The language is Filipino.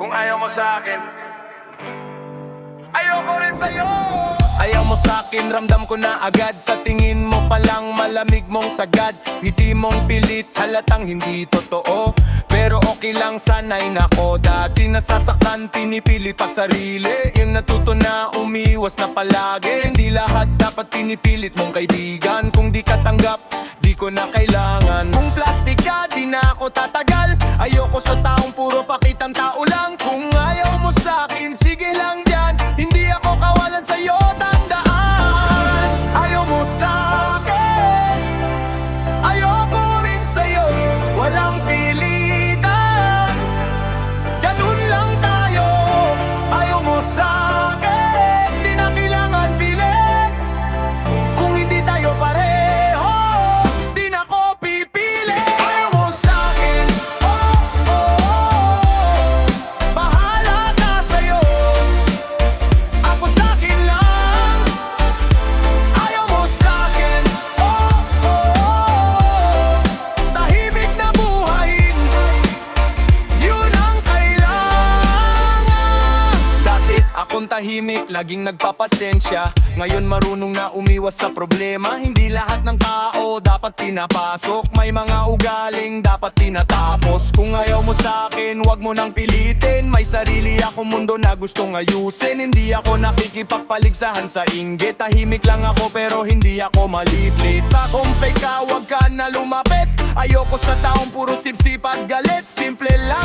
Kung ayaw mo sa akin, ayoko rin sa'yo. Ayaw mo sa'kin, ramdam ko na agad. Sa tingin mo palang malamig mong sagad. Ngiti mong pilit, halatang hindi totoo. Pero okay lang, sanay nako. Dati nasasaktan, pinipilit pa sarili. Yung natuto na umiwas na palagi. Hindi lahat dapat pinipilit mong kaibigan. Kung di ka tanggap, di ko na kailangan. Kung plastic ka, di na ako tatagal. Ayoko sa taong puro pakitang tao lang. Kung ayaw mo sa'kin, sige lang dyan. Hindi ako kawalan sa'yo, tandaan. Ayaw mo sa'kin, ayoko rin sa'yo. Walang pilitan, ganun lang tayo. Ayaw mo sa'kin, di na kailangan pilit. Kung hindi tayo pareho, di na ko pipili. Ayaw mo sa'kin, oh, oh, oh. Bahala ka sa'yo, ako sa'kin lang. Ayaw mo sa'kin, oh, oh, oh. Tahimik na buhayin, yun ang kailangan. Dati akong tahimik, laging nagpapasensya. Ngayon marunong na umiwas sa problema. Hindi lahat ng tao dapat pinapasok. May mga ugaling dapat tinatapos. Kung ayaw mo sa'kin, wag mo nang pilitin. May sarili akong mundo na gustong ayusin. Hindi ako nakikipagpaligsahan sa inggit. Tahimik lang ako pero hindi ako maliplit. Kung fake ka, wag ka na lumapit. Ayoko sa taong puro sip-sip at galit. Simple lang